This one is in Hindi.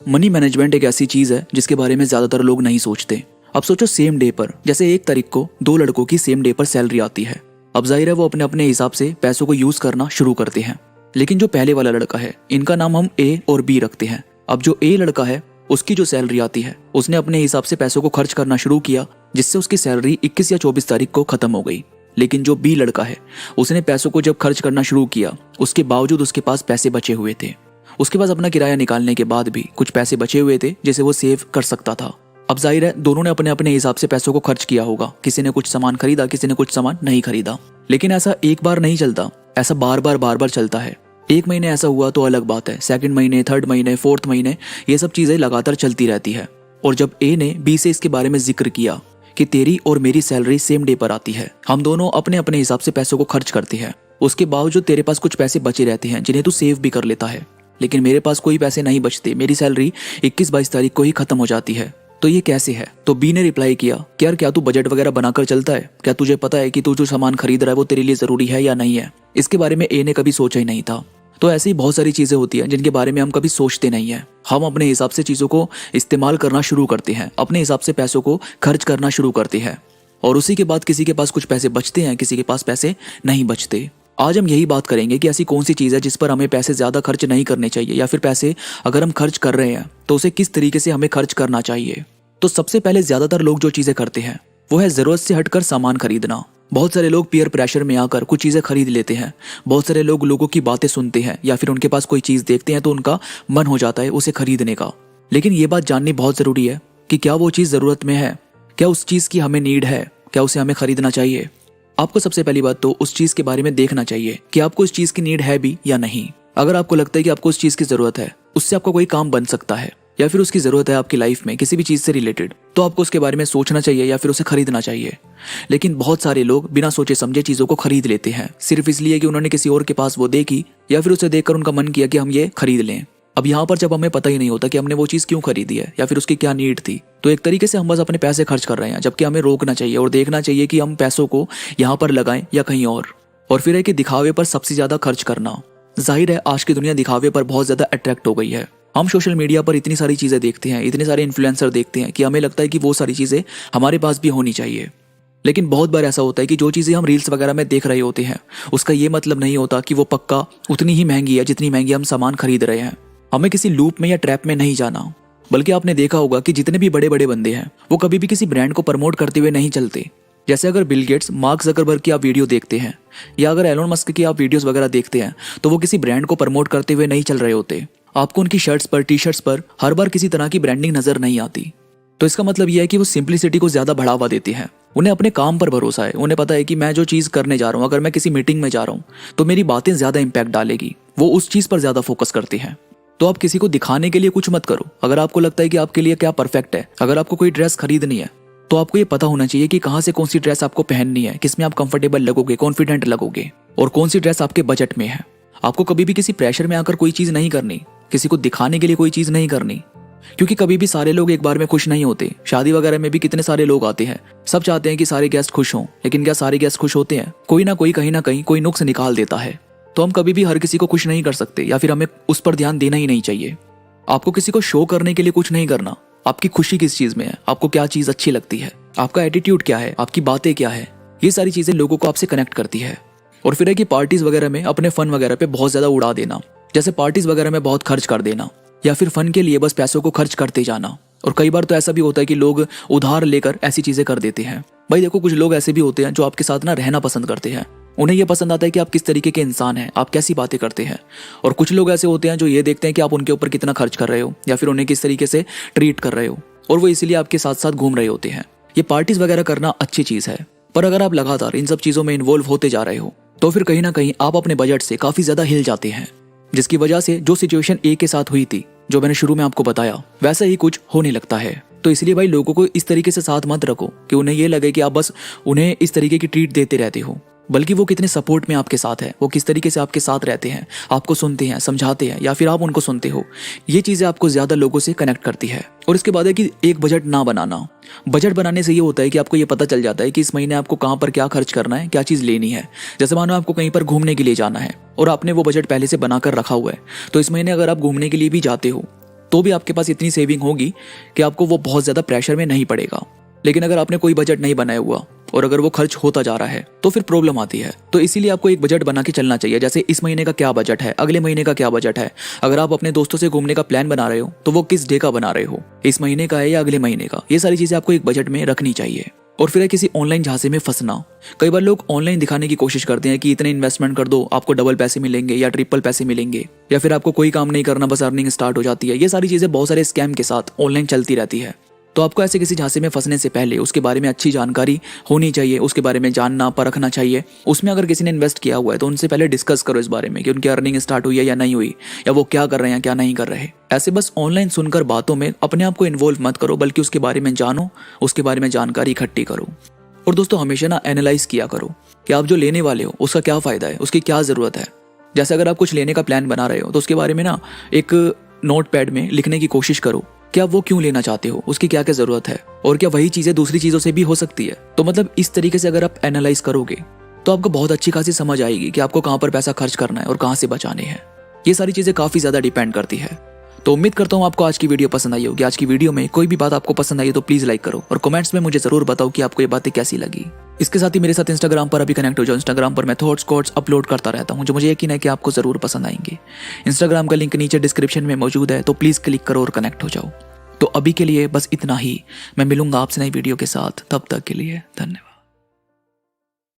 मनी मैनेजमेंट एक ऐसी चीज है जिसके बारे में ज्यादातर लोग नहीं सोचते। अब सोचो सेम डे पर, जैसे 1 तारीख को 2 लड़कों की सेम डे पर सैलरी आती है। अब जाहिर है वो अपने अपने हिसाब से पैसों को यूज करना शुरू करते हैं। लेकिन जो पहले वाला लड़का है, इनका नाम हम ए और बी रखते हैं। अब जो ए लड़का है, उसकी जो सैलरी आती है, उसने अपने हिसाब से पैसों को खर्च करना शुरू किया, जिससे उसकी सैलरी 21 या 24 तारीख को खत्म हो गई। लेकिन जो बी लड़का है, उसने पैसों को जब खर्च करना शुरू किया, उसके बावजूद उसके पास पैसे बचे हुए थे। उसके पास अपना किराया निकालने के बाद भी कुछ पैसे बचे हुए थे जिसे वो सेव कर सकता था। अब जाहिर है दोनों ने अपने अपने हिसाब से पैसों को खर्च किया होगा। किसी ने कुछ सामान खरीदा, किसी ने कुछ सामान नहीं खरीदा। लेकिन ऐसा एक बार नहीं चलता, ऐसा बार बार चलता है। 1 महीने ऐसा हुआ तो अलग बात है, 2nd महीने, 3rd महीने, 4th महीने, ये सब चीजें लगातार चलती रहती है। और जब ए ने बी से इसके बारे में जिक्र किया कि तेरी और मेरी सैलरी सेम डे पर आती है, हम दोनों अपने अपने हिसाब से पैसों को खर्च करते हैं, उसके बावजूद तेरे पास कुछ पैसे बचे रहते हैं जिन्हें तू सेव भी कर लेता है, लेकिन मेरे पास कोई पैसे नहीं बचते, मेरी सैलरी 21-22 तारीख को ही खत्म हो जाती है, तो ये कैसे है? तो बी ने रिप्लाई किया कि यार क्या तू बजट वगैरह बनाकर चलता है? क्या तुझे पता है कि तू जो सामान खरीद रहा है वो तेरे लिए जरूरी है या नहीं है? इसके बारे में ए ने कभी सोचा ही नहीं था। तो ऐसी बहुत सारी चीजें होती हैं जिनके बारे में हम कभी सोचते नहीं है। हम अपने हिसाब से चीजों को इस्तेमाल करना शुरू करते हैं, अपने हिसाब से पैसों को खर्च करना शुरू करते हैं, और उसी के बाद किसी के पास कुछ पैसे बचते हैं, किसी के पास पैसे नहीं बचते। आज हम यही बात करेंगे कि ऐसी कौन सी चीज़ है जिस पर हमें पैसे ज़्यादा खर्च नहीं करने चाहिए, या फिर पैसे अगर हम खर्च कर रहे हैं तो उसे किस तरीके से हमें खर्च करना चाहिए। तो सबसे पहले ज़्यादातर लोग जो चीज़ें करते हैं वो है ज़रूरत से हटकर सामान खरीदना। बहुत सारे लोग पीयर प्रेशर में आकर कुछ चीज़ें खरीद लेते हैं। बहुत सारे लोग लोगों की बातें सुनते हैं या फिर उनके पास कोई चीज़ देखते हैं तो उनका मन हो जाता है उसे खरीदने का। लेकिन ये बात जाननी बहुत ज़रूरी है कि क्या वो चीज़ ज़रूरत में है, क्या उस चीज़ की हमें नीड है, क्या उसे हमें खरीदना चाहिए। आपको सबसे पहली बात तो उस चीज के बारे में देखना चाहिए कि आपको उस चीज की नीड है भी या नहीं। अगर आपको लगता है कि आपको उस चीज की जरूरत है, उससे आपका कोई काम बन सकता है, या फिर उसकी जरूरत है आपकी लाइफ में किसी भी चीज से रिलेटेड, तो आपको उसके बारे में सोचना चाहिए या फिर उसे खरीदना चाहिए। लेकिन बहुत सारे लोग बिना सोचे समझे चीजों को खरीद लेते हैं, सिर्फ इसलिए कि उन्होंने किसी और के पास वो देखी या फिर उसे देखकर उनका मन किया कि हम ये खरीद लें। अब यहाँ पर जब हमें पता ही नहीं होता कि हमने वो चीज़ क्यों खरीदी है या फिर उसकी क्या नीड थी, तो एक तरीके से हम बस अपने पैसे खर्च कर रहे हैं, जबकि हमें रोकना चाहिए और देखना चाहिए कि हम पैसों को यहाँ पर लगाएं या कहीं और फिर है कि दिखावे पर सबसे ज़्यादा खर्च करना। जाहिर है आज की दुनिया दिखावे पर बहुत ज़्यादा अट्रैक्ट हो गई है। हम सोशल मीडिया पर इतनी सारी चीज़ें देखते हैं, इतने सारे इन्फ्लुएंसर देखते हैं कि हमें लगता है कि वो सारी चीज़ें हमारे पास भी होनी चाहिए। लेकिन बहुत बार ऐसा होता है कि जो चीज़ें हम रील्स वगैरह में देख रहे होते हैं उसका ये मतलब नहीं होता कि वो पक्का उतनी ही महंगी है जितनी महंगी हम सामान खरीद रहे हैं। हमें किसी लूप में या ट्रैप में नहीं जाना। बल्कि आपने देखा होगा कि जितने भी बड़े बड़े बंदे हैं वो कभी भी किसी ब्रांड को प्रमोट करते हुए नहीं चलते। जैसे अगर बिल गेट्स, मार्क जकरबर्ग की आप वीडियो देखते हैं या अगर एलोन मस्क की आप वीडियोस वगैरह देखते हैं तो वो किसी ब्रांड को प्रमोट करते हुए नहीं चल रहे होते। आपको उनकी शर्ट्स पर, टी शर्ट्स पर हर बार किसी तरह की ब्रांडिंग नजर नहीं आती। तो इसका मतलब यह है कि वो सिंप्लिसिटी को ज्यादा बढ़ावा देते हैं। उन्हें अपने काम पर भरोसा है। उन्हें पता है कि मैं जो चीज करने जा रहा हूँ, अगर मैं किसी मीटिंग में जा रहा हूँ तो मेरी बातें ज्यादा इंपैक्ट डालेगी। वो उस चीज पर ज्यादा फोकस करते हैं। तो आप किसी को दिखाने के लिए कुछ मत करो। अगर आपको लगता है कि आपके लिए क्या परफेक्ट है, अगर आपको कोई ड्रेस खरीदनी है तो आपको ये पता होना चाहिए कि कहाँ से कौन सी ड्रेस आपको पहननी है, किसमें आप कंफर्टेबल लगोगे, कॉन्फिडेंट लगोगे, और कौन सी ड्रेस आपके बजट में है। आपको कभी भी किसी प्रेशर में आकर कोई चीज नहीं करनी, किसी को दिखाने के लिए कोई चीज नहीं करनी, क्योंकि कभी भी सारे लोग एक बार में खुश नहीं होते। शादी वगैरह में भी कितने सारे लोग आते हैं, सब चाहते हैं कि सारे गेस्ट खुश हों, लेकिन क्या सारे गेस्ट खुश होते हैं? कोई ना कोई कहीं ना कहीं कोई नुक्स निकाल देता है। तो हम कभी भी हर किसी को खुश नहीं कर सकते, या फिर हमें उस पर ध्यान देना ही नहीं चाहिए। आपको किसी को शो करने के लिए कुछ नहीं करना। आपकी खुशी किस चीज में है, आपको क्या चीज अच्छी लगती है, आपका एटीट्यूड क्या है, आपकी बातें क्या है, ये सारी चीजें लोगों को आपसे कनेक्ट करती है। और फिर है कि पार्टीज वगैरह में अपने फन वगैरह पे बहुत ज्यादा उड़ा देना, जैसे पार्टीज वगैरह में बहुत खर्च कर देना, या फिर फन के लिए बस पैसों को खर्च करते जाना। और कई बार तो ऐसा भी होता है कि लोग उधार लेकर ऐसी चीजें कर देते हैं। भाई देखो, कुछ लोग ऐसे भी होते हैं जो आपके साथ ना रहना पसंद करते हैं। उन्हें यह पसंद आता है कि आप किस तरीके के इंसान हैं, आप कैसी बातें करते हैं। और कुछ लोग ऐसे होते हैं जो ये देखते हैं कि आप उनके ऊपर कितना खर्च कर रहे हो या फिर उन्हें किस तरीके से ट्रीट कर रहे हो, और वो इसीलिए आपके साथ साथ घूम रहे होते हैं। ये पार्टीज वगैरह करना अच्छी चीज है, पर अगर आप लगातार इन सब चीजों में इन्वॉल्व होते जा रहे हो तो फिर कहीं ना कहीं आप अपने बजट से काफी ज्यादा हिल जाते हैं, जिसकी वजह से जो सिचुएशन ए के साथ हुई थी, जो मैंने शुरू में आपको बताया, वैसा ही कुछ होने लगता है। तो इसलिए भाई लोगों को इस तरीके से साथ मत रखो कि उन्हें ये लगे कि आप बस उन्हें इस तरीके की ट्रीट देते रहते हो, बल्कि वो कितने सपोर्ट में आपके साथ है, वो किस तरीके से आपके साथ रहते हैं, आपको सुनते हैं, समझाते हैं, या फिर आप उनको सुनते हो। ये चीजें आपको ज्यादा लोगों से कनेक्ट करती है। और इसके बाद है कि एक बजट ना बनाना। बजट बनाने से ये होता है कि आपको ये पता चल जाता है कि इस महीने आपको कहाँ पर क्या खर्च करना है, क्या चीज लेनी है। जैसे मानो आपको कहीं पर घूमने के लिए जाना है और आपने वो बजट पहले से बनाकर रखा हुआ है, तो इस महीने अगर आप घूमने के लिए भी जाते हो तो भी आपके पास इतनी सेविंग होगी कि आपको वो बहुत ज़्यादा प्रेशर में नहीं पड़ेगा। लेकिन अगर आपने कोई बजट नहीं बनाया हुआ और अगर वो खर्च होता जा रहा है तो फिर प्रॉब्लम आती है। तो इसीलिए आपको एक बजट बना के चलना चाहिए। जैसे इस महीने का क्या बजट है, अगले महीने का क्या बजट है। अगर आप अपने दोस्तों से घूमने का प्लान बना रहे हो तो वो किस डे का बना रहे हो, इस महीने का है या अगले महीने का, ये सारी चीज़ें आपको एक बजट में रखनी चाहिए। और फिर है किसी ऑनलाइन झांसे में फंसना। कई बार लोग ऑनलाइन दिखाने की कोशिश करते हैं कि इतने इन्वेस्टमेंट कर दो आपको डबल पैसे मिलेंगे या ट्रिपल पैसे मिलेंगे, या फिर आपको कोई काम नहीं करना बस अर्निंग स्टार्ट हो जाती है। ये सारी चीज़ें बहुत सारे स्कैम के साथ ऑनलाइन चलती रहती है। तो आपको ऐसे किसी झांसे में फंसने से पहले उसके बारे में अच्छी जानकारी होनी चाहिए, उसके बारे में जानना परखना चाहिए। उसमें अगर किसी ने इन्वेस्ट किया हुआ है तो उनसे पहले डिस्कस करो इस बारे में कि उनकी अर्निंग स्टार्ट हुई है या नहीं हुई, या वो क्या कर रहे हैं क्या नहीं कर रहे। ऐसे बस ऑनलाइन सुनकर बातों में अपने आप को इन्वॉल्व मत करो, बल्कि उसके बारे में जानो, उसके बारे में जानकारी इकट्ठी करो। और दोस्तों हमेशा ना एनालाइज किया करो कि आप जो लेने वाले हो उसका क्या फ़ायदा है, उसकी क्या ज़रूरत है। जैसे अगर आप कुछ लेने का प्लान बना रहे हो तो उसके बारे में ना एक नोट पैड में लिखने की कोशिश करो कि आप वो क्यों लेना चाहते हो, उसकी क्या क्या ज़रूरत है, और क्या वही चीज़ें दूसरी चीज़ों से भी हो सकती है। तो मतलब इस तरीके से अगर आप एनालाइज करोगे तो आपको बहुत अच्छी खासी समझ आएगी कि आपको कहाँ पर पैसा खर्च करना है और कहाँ से बचाने हैं। ये सारी चीज़ें काफ़ी ज़्यादा डिपेंड करती है। तो उम्मीद करता हूँ आपको आज की वीडियो पसंद आई होगी। आज की वीडियो में कोई भी बात आपको पसंद आई तो प्लीज़ लाइक करो और कमेंट्स में मुझे ज़रूर बताओ कि आपको ये बातें कैसी लगी। इसके साथ ही मेरे साथ इंस्टाग्राम पर अभी कनेक्ट हो जाओ। इंस्टाग्राम पर मैं थॉट्स कोट्स अपलोड करता रहता हूँ जो मुझे यकीन है कि आपको ज़रूर पसंद आएंगे। इंस्टाग्राम का लिंक नीचे डिस्क्रिप्शन में मौजूद है, तो प्लीज़ क्लिक करो और कनेक्ट हो जाओ। तो अभी के लिए बस इतना ही। मैं मिलूंगा आपसे नई वीडियो के साथ, तब तक के लिए धन्यवाद।